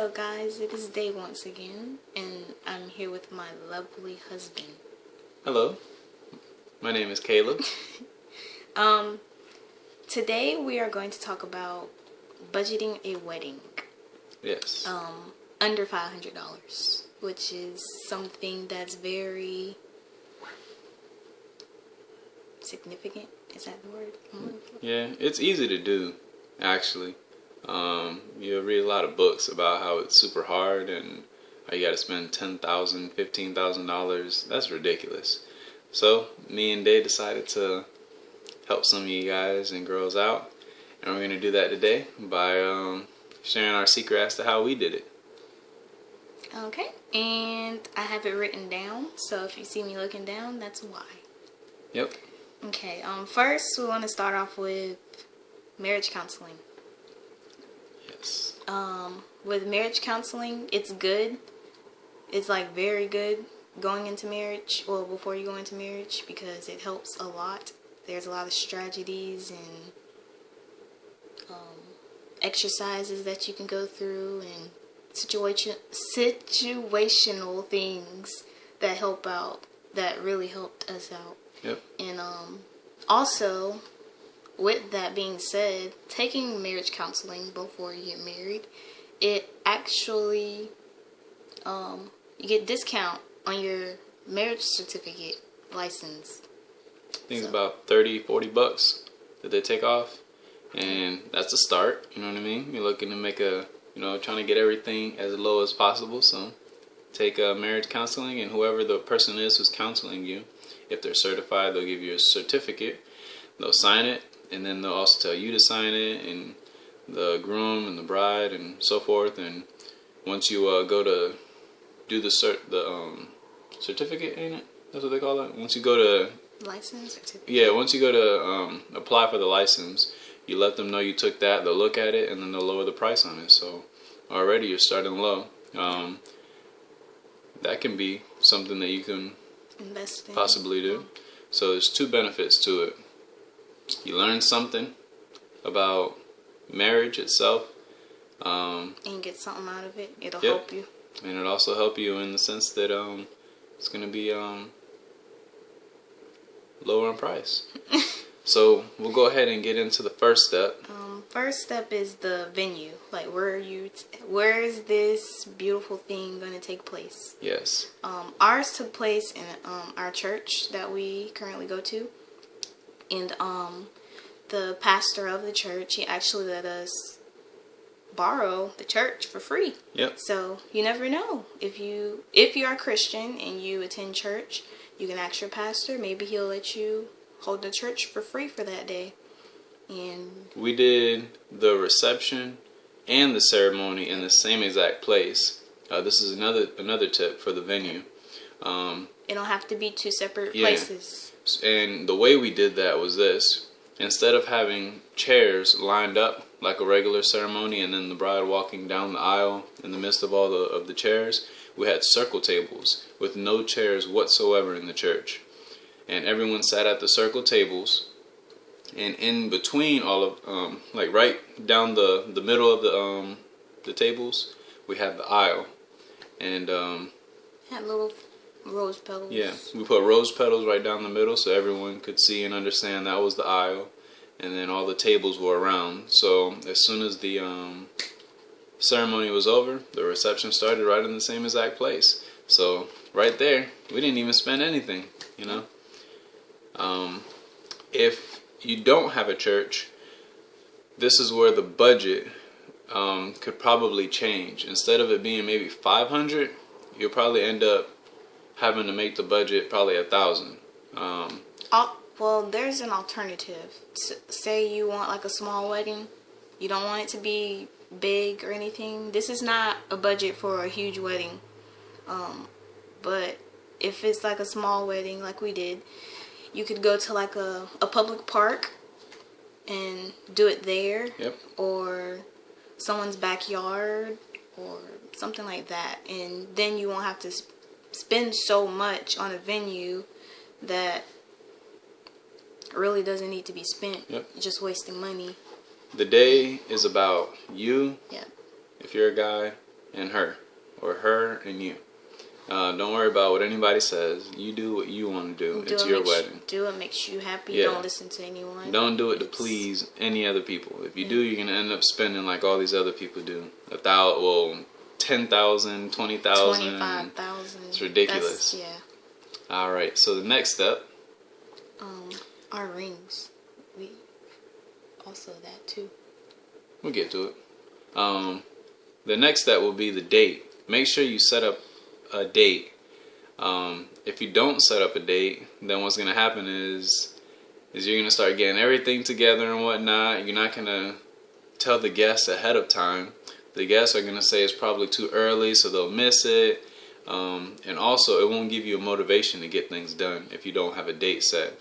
Hello guys, it is Day once again, and I'm here with my lovely husband. Hello, my name is Caleb. Today we are going to talk about budgeting a wedding. Yes. Under $500, which is something that's very significant. Is that the word? Yeah, it's easy to do, actually. You read a lot of books about how it's super hard and how you got to spend $10,000, $15,000. That's ridiculous. So me and Day decided to help some of you guys and girls out, and we're gonna do that today by sharing our secret as to how we did it. Okay, and I have it written down, so if you see me looking down, that's why. Yep. Okay, first we want to start off with marriage counseling. Yes. With marriage counseling, it's good. It's like very good going into marriage, well, before you go into marriage, because it helps a lot. There's a lot of strategies and exercises that you can go through and situational things that help out, that really helped us out. Yep. And also, with that being said, taking marriage counseling before you get married, it actually, you get discount on your marriage certificate license. I think it's about 30, 40 bucks that they take off, and that's a start. You know what I mean? You're looking to make trying to get everything as low as possible. So take marriage counseling, and whoever the person is who's counseling you, if they're certified, they'll give you a certificate. They'll sign it, and then they'll also tell you to sign it, and the groom and the bride and so forth. And once you go to do the certificate, ain't it? That's what they call it. Once you go to license certificate. Yeah, once you go to apply for the license, you let them know you took that. They'll look at it, and then they'll lower the price on it. So already you're starting low. That can be something that you can invest in, possibly do. So there's two benefits to it. You learn something about marriage itself. And you get something out of it. It'll Yep. help you. And it'll also help you in the sense that it's going to be lower in price. So we'll go ahead and get into the first step. First step is the venue. Like, where is this beautiful thing going to take place? Yes. Ours took place in our church that we currently go to, and the pastor of the church, he actually let us borrow the church for free. Yep. So you never know, if you are a Christian and you attend church, you can ask your pastor. Maybe he'll let you hold the church for free for that day. And we did the reception and the ceremony in the same exact place. This is another tip for the venue. It don't have to be two separate places. And the way we did that was this. Instead of having chairs lined up like a regular ceremony and then the bride walking down the aisle in the midst of all of the chairs, we had circle tables with no chairs whatsoever in the church. And everyone sat at the circle tables, and in between all of, like right down the middle of the tables, we had the aisle. And had little rose petals. yeah, we put rose petals right down the middle so everyone could see and understand that was the aisle. And then all the tables were around. So as soon as the ceremony was over, the reception started right in the same exact place. So right there, we didn't even spend anything, you know. If you don't have a church, this is where the budget could probably change. Instead of it being maybe $500, you'll probably end up having to make the budget probably $1,000. Well, there's an alternative. Say you want like a small wedding. You don't want it to be big or anything. This is not a budget for a huge wedding. But if it's like a small wedding like we did, you could go to like a public park and do it there. Yep. Or someone's backyard or something like that. And then you won't have to spend so much on a venue that really doesn't need to be spent. Yep. Just wasting money. The day is about you. Yeah. If you're a guy, and her, or her and you. Don't worry about what anybody says. You do what you want to do. It's your wedding. Do what makes you happy. Yeah. Don't listen to anyone. Don't do it to please any other people. If you do, you're gonna end up spending like all these other people do. 10,000, 20,000, 25,000. It's ridiculous. Yeah. All right. So the next step. Our rings. We also that too. We'll get to it. The next step will be the date. Make sure you set up a date. If you don't set up a date, then what's gonna happen is you're gonna start getting everything together and whatnot. You're not gonna tell the guests ahead of time. The guests are gonna say it's probably too early, so they'll miss it. And also, it won't give you a motivation to get things done if you don't have a date set.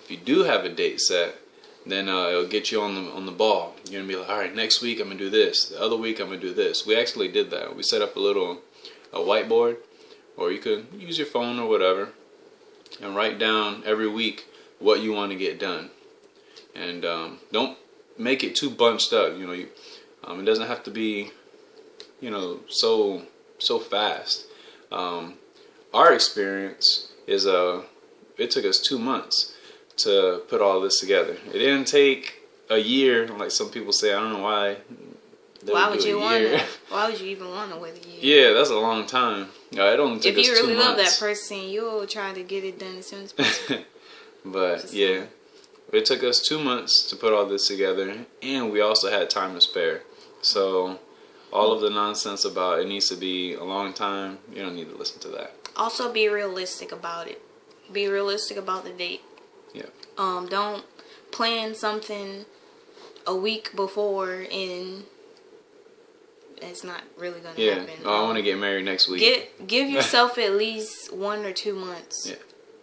If you do have a date set, then it'll get you on the ball. You're gonna be like, all right, next week I'm gonna do this. The other week I'm gonna do this. We actually did that. We set up a whiteboard, or you could use your phone or whatever, and write down every week what you want to get done. And don't make it too bunched up. It doesn't have to be, so fast. Our experience is it took us 2 months to put all this together. It didn't take a year, like some people say. I don't know why. Why would you even want to wait a year? Yeah, that's a long time. It only took us 2 months. If you really love that person, you'll try to get it done as soon as possible. But yeah, it took us 2 months to put all this together, and we also had time to spare. So all of the nonsense about it needs to be a long time, you don't need to listen to that. Also, be realistic about it. Be realistic about the date. Yeah. Don't plan something a week before and it's not really gonna happen. I want to get married next week. Give yourself at least 1 or 2 months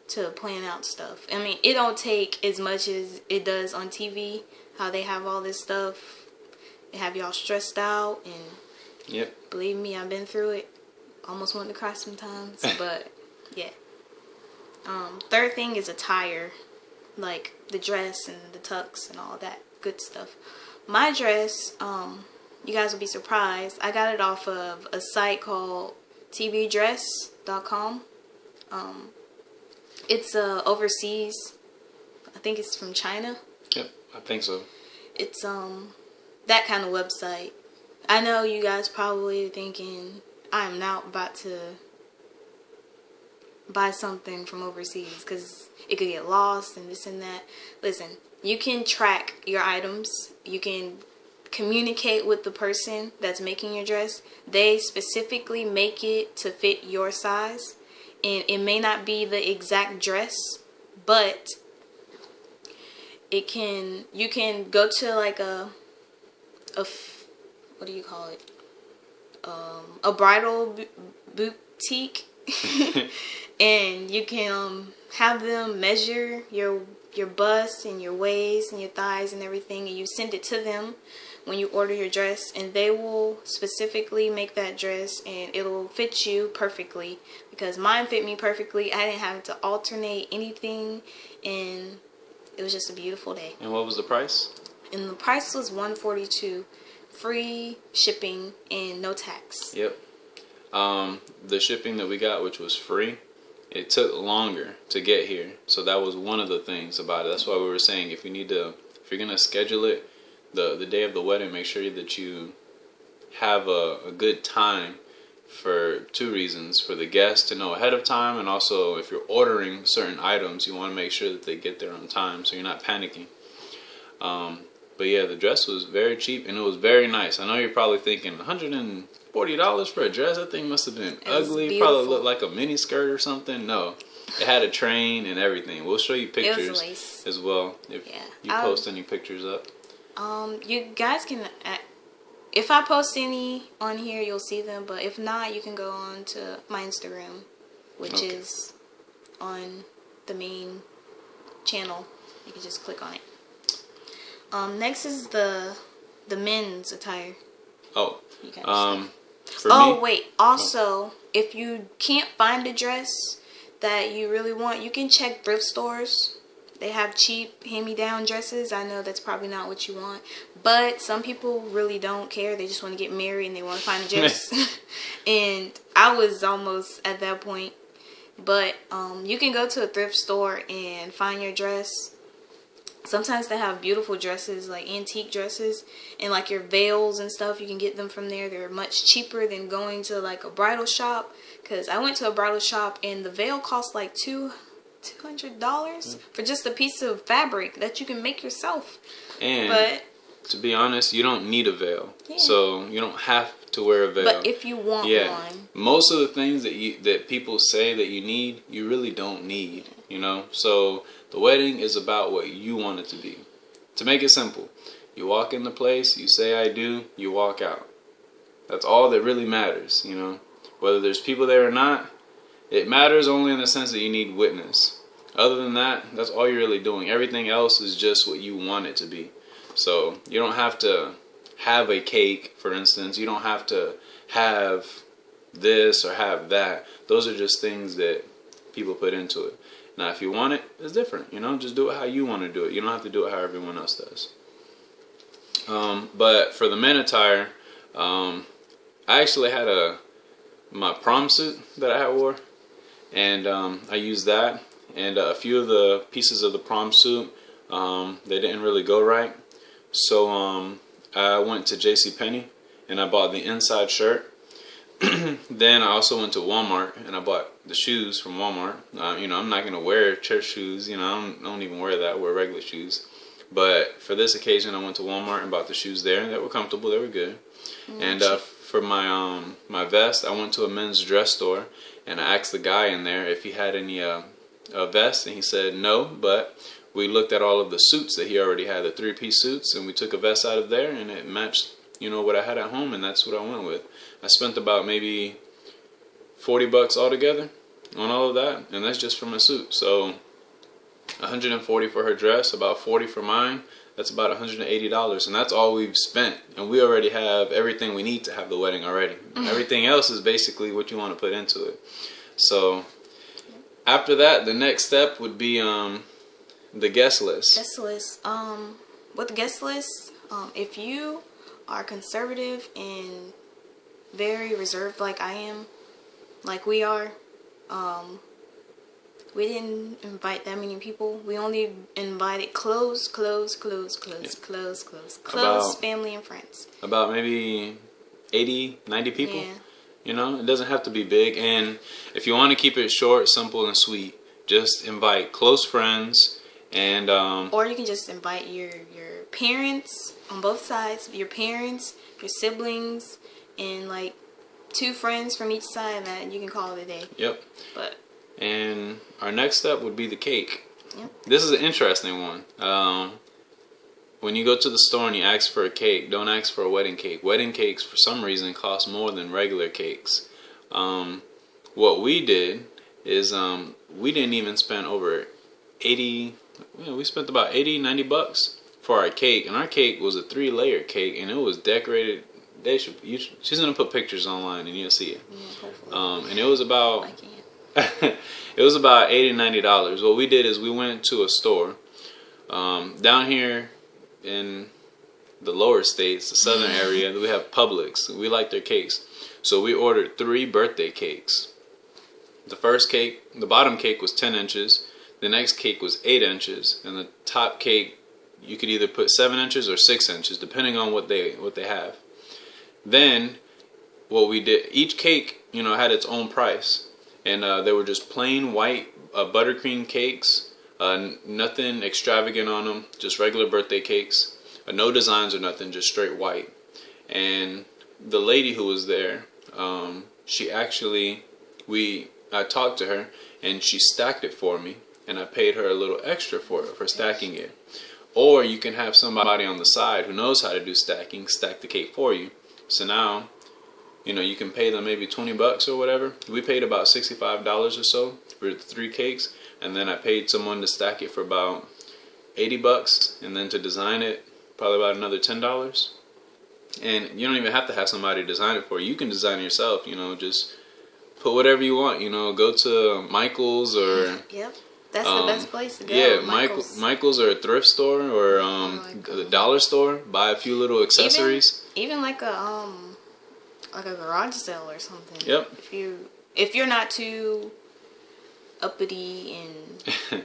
to plan out stuff. I mean, it don't take as much as it does on TV. How they have all this stuff, they have y'all stressed out, and believe me, I've been through it. Almost wanted to cry sometimes, but yeah. Third thing is attire, like the dress and the tux and all that good stuff. My dress, you guys will be surprised. I got it off of a site called tvdress.com. It's overseas. I think it's from China. Yep, I think so. It's that kind of website. I know you guys probably thinking I'm not about to buy something from overseas because it could get lost and this and that. Listen, you can track your items. You can communicate with the person that's making your dress. They specifically make it to fit your size, and it may not be the exact dress, but you can go to like a what do you call it, a bridal boutique and you can have them measure your bust and your waist and your thighs and everything, and you send it to them when you order your dress, and they will specifically make that dress and it'll fit you perfectly, because mine fit me perfectly. I didn't have to alternate anything, and it was just a beautiful day. And what was the price? And the price was $142, free shipping and no tax. Yep. The shipping that we got, which was free, it took longer to get here. So that was one of the things about it. That's why we were saying if you're gonna schedule it the day of the wedding, make sure that you have a good time for 2 reasons: for the guests to know ahead of time, and also if you're ordering certain items, you want to make sure that they get there on time so you're not panicking. But yeah, the dress was very cheap and it was very nice. I know you're probably thinking $140 for a dress. That thing must have been ugly. Probably looked like a mini skirt or something. No, it had a train and everything. We'll show you pictures as well if you post any pictures up. You guys can, if I post any on here, you'll see them. But if not, you can go on to my Instagram, which is on the main channel. You can just click on it. Next is the men's attire. Oh. Wait. Also, if you can't find a dress that you really want, you can check thrift stores. They have cheap hand-me-down dresses. I know that's probably not what you want, but some people really don't care. They just want to get married and they want to find a dress. And I was almost at that point. But you can go to a thrift store and find your dress. Sometimes they have beautiful dresses, like antique dresses, and like your veils and stuff. You can get them from there. They're much cheaper than going to like a bridal shop. Because I went to a bridal shop and the veil cost like $200 for just a piece of fabric that you can make yourself. And to be honest, you don't need a veil, so you don't have to wear a veil. But if you want one, most of the things that people say that you need, you really don't need. You know, so the wedding is about what you want it to be. To make it simple, you walk in the place, you say I do, you walk out. That's all that really matters. You know, whether there's people there or not. It matters only in the sense that you need witness. Other than that, that's all you're really doing. Everything else is just what you want it to be. So you don't have to have a cake, for instance. You don't have to have this or have that. Those are just things that people put into it. Now, if you want it, it's different. You know, just do it how you want to do it. You don't have to do it how everyone else does. But for the men attire, I actually had my prom suit that I had wore. And I used that, and a few of the pieces of the prom suit, they didn't really go right. So I went to JCPenney and I bought the inside shirt. Then I also went to Walmart and I bought the shoes from Walmart. You know, I'm not going to wear church shoes. You know, I don't even wear that. I wear regular shoes. But for this occasion, I went to Walmart and bought the shoes there. They were comfortable. They were good. And for my my vest, I went to a men's dress store. And I asked the guy in there if he had any vest, and he said no, but we looked at all of the suits that he already had, the 3-piece suits, and we took a vest out of there, and it matched, you know, what I had at home, and that's what I went with. I spent about maybe $40 altogether on all of that, and that's just for my suit. So $140 for her dress, about $40 for mine. That's about $180, and that's all we've spent. And we already have everything we need to have the wedding already. Everything else is basically what you want to put into it. So after that, the next step would be the guest list. Guest list. With the guest list, if you are conservative and very reserved like I am, like we are, we didn't invite that many people. We only invited close family and friends. About maybe 80, 90 people. Yeah. You know, it doesn't have to be big. And if you want to keep it short, simple, and sweet, just invite close friends. And or you can just invite your parents on both sides, your parents, your siblings, and like 2 friends from each side, and that you can call it a day. Yep. And our next step would be the cake. Yep. This is an interesting one. When you go to the store and you ask for a cake, don't ask for a wedding cake. Wedding cakes, for some reason, cost more than regular cakes. What we did is we didn't even spend over 80, we spent about 80, 90 bucks for our cake. And our cake was a 3-layer cake, and it was decorated. She's going to put pictures online, and you'll see it. Yeah, and it was about... I can't. It was about $80, $90. What we did is we went to a store down here in the lower states, the southern area. We have Publix. We like their cakes, so we ordered 3 birthday cakes. The first cake, the bottom cake was 10 inches. The next cake was 8 inches, and the top cake you could either put 7 inches or 6 inches, depending on what they have. Then what we did, each cake, you know, had its own price. And they were just plain white buttercream cakes, nothing extravagant on them, just regular birthday cakes, no designs or nothing, just straight white. And the lady who was there, she actually, I talked to her, and she stacked it for me, and I paid her a little extra for stacking it. Or you can have somebody on the side who knows how to do stacking, stack the cake for you. So now, you know, you can pay them maybe $20 or whatever. We paid about $65 or so for the 3 cakes, and then I paid someone to stack it for about $80, and then to design it, probably about another $10. And you don't even have to have somebody design it for you. You can design it yourself. You know, just put whatever you want. You know, go to Michael's or yep. That's the best place to go. Yeah, Michael's or a thrift store or the dollar store. Buy a few little accessories. Even like a garage sale or something. Yep. If you're not too uppity and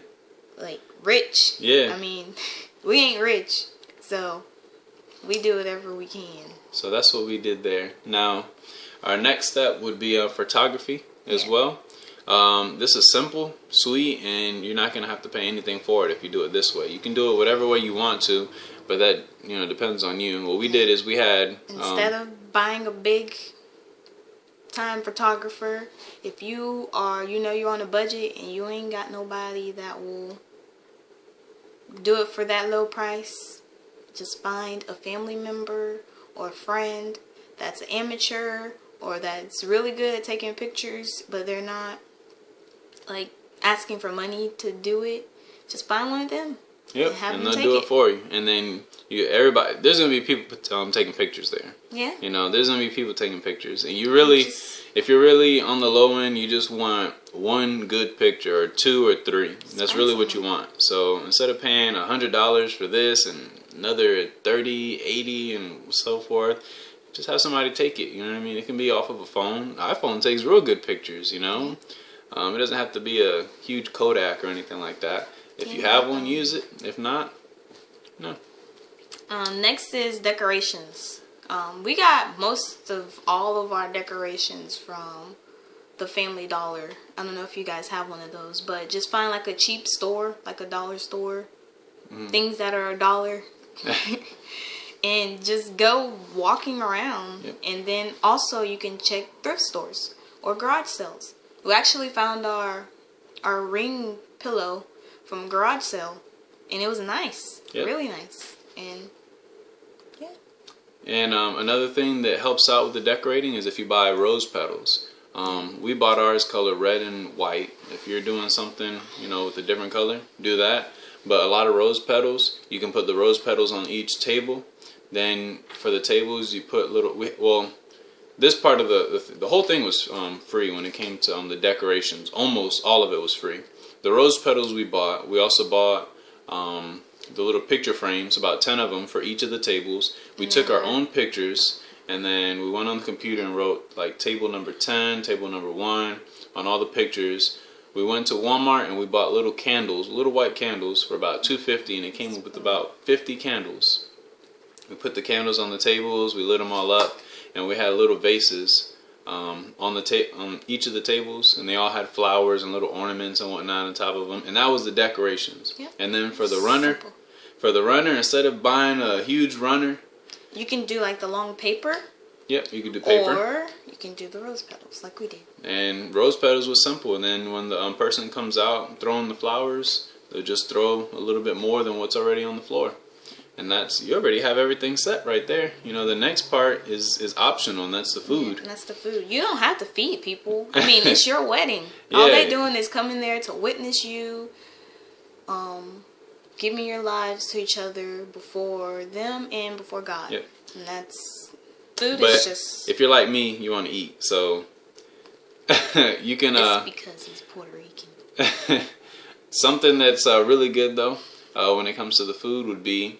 like rich. Yeah. I mean, we ain't rich, so we do whatever we can. So that's what we did there. Now, our next step would be photography as well. This is simple, sweet, and you're not gonna have to pay anything for it if you do it this way. You can do it whatever way you want to, but that depends on you. What we did is we had instead of buying a big time photographer, if you are you're on a budget and you ain't got nobody that will do it for that low price, just find a family member or a friend that's an amateur or that's really good at taking pictures, but they're not like asking for money to do it. Just find one of them. Yep, and they'll do it for you. And then everybody, there's gonna be people taking pictures there. Yeah. There's gonna be people taking pictures, and you really, if you're really on the low end, you just want one good picture or two or three. That's really what you want. So instead of paying $100 for this and another 30, 80, and so forth, just have somebody take it. You know what I mean? It can be off of a phone. iPhone takes real good pictures. It doesn't have to be a huge Kodak or anything like that. If you have one, use it. If not, no. Next is decorations. We got most of all of our decorations from the Family Dollar. I don't know if you guys have one of those, but just find like a cheap store, like a dollar store. Things that are $1. And just go walking around. Yep. And then also you can check thrift stores or garage sales. We actually found our ring pillow from a garage sale, and it was nice. Yep. Really nice. And yeah. And another thing that helps out with the decorating is if you buy rose petals. We bought ours color red and white. If you're doing something with a different color, do that. But a lot of rose petals, you can put the rose petals on each table. Then for the tables, you put this part of the whole thing was free when it came to the decorations. Almost all of it was free. The rose petals we bought. We also bought the little picture frames, about 10 of them for each of the tables. We took our own pictures, and then we went on the computer and wrote like table number 10, table number 1 on all the pictures. We went to Walmart and we bought little candles, little white candles for about $2.50, and it came with about 50 candles. We put the candles on the tables, we lit them all up, and we had little vases on each of the tables, and they all had flowers and little ornaments and whatnot on top of them, and that was the decorations. Yep. And then for the runner, instead of buying a huge runner, you can do like the long paper. Yep, you can do paper. Or you can do the rose petals like we did. And rose petals was simple, and then when the person comes out throwing the flowers, they'll just throw a little bit more than what's already on the floor. And you already have everything set right there. The next part is optional, and that's the food. Yeah, that's the food. You don't have to feed people. I mean, it's your wedding. Yeah. All they're doing is coming there to witness you, giving your lives to each other before them and before God. Yep. And that's food. But is just. If you're like me, you want to eat, so you can. It's because he's Puerto Rican. Something that's really good though, when it comes to the food, would be.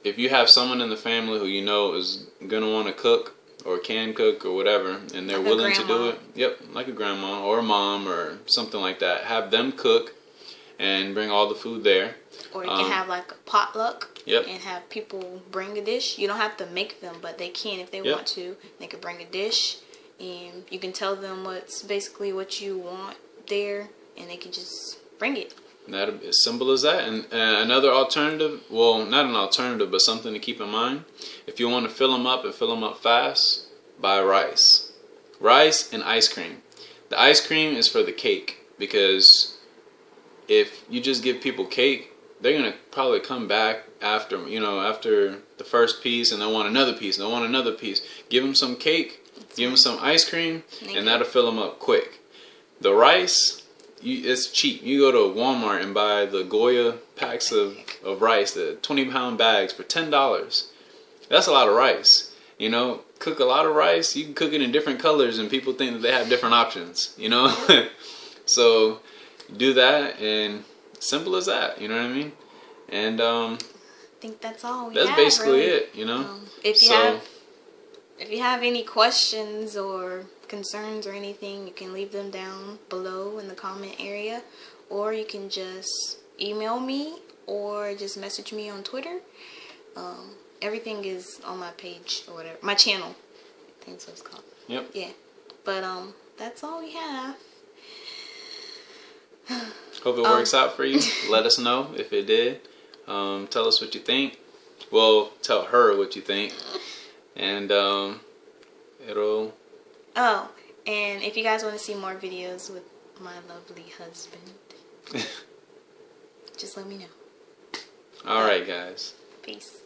If you have someone in the family who is gonna want to cook or can cook or whatever, and they're willing to do it, yep, like a grandma or a mom or something like that, have them cook and bring all the food there. Or you can have like a potluck. Yep. And have people bring a dish. You don't have to make them, but they can if they want to. They can bring a dish, and you can tell them basically what you want there, and they can just bring it. That as simple as that. And another alternative, well, not an alternative, but something to keep in mind. If you want to fill them up and fill them up fast, buy rice and ice cream. The ice cream is for the cake, because if you just give people cake, they're gonna probably come back after the first piece, and they'll want another piece, and they'll want another piece. Give them some cake, give them some ice cream, and that'll fill them up quick. The rice. It's cheap. You go to Walmart and buy the Goya packs of rice, the 20-pound bags for $10. That's a lot of rice. Cook a lot of rice. You can cook it in different colors, and people think that they have different options. So do that, and simple as that. You know what I mean? And I think that's all we that's have, basically really. it. You know. If you have any questions or concerns or anything, you can leave them down below in the comment area, or you can just email me or just message me on Twitter. Everything is on my page or whatever, my channel, I think that's what it's called. Yep. Yeah, but that's all we have. Hope it works out for you. Let us know if it did. Tell us what you think. Well, tell her what you think. And it'll... Oh, and if you guys want to see more videos with my lovely husband, just let me know. All right, guys. Peace.